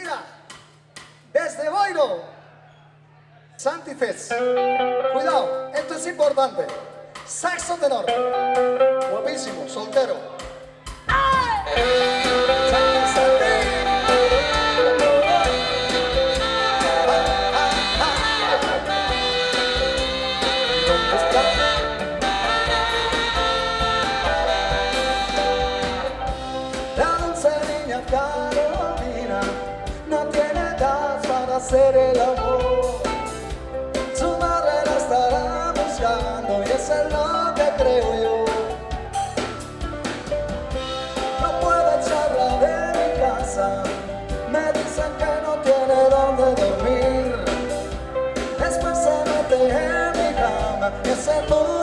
Mira, desde Boiro, Santifes. Cuidado, esto es importante. Saxo tenor. Guapísimo, soltero. La dulce niña Carolina no tiene edad para hacer el amor. Su madre la estará buscando y eso es lo que creo yo. No puedo echarla de mi casa, me dicen que no tiene dónde dormir. Después se mete en mi cama y es el mundo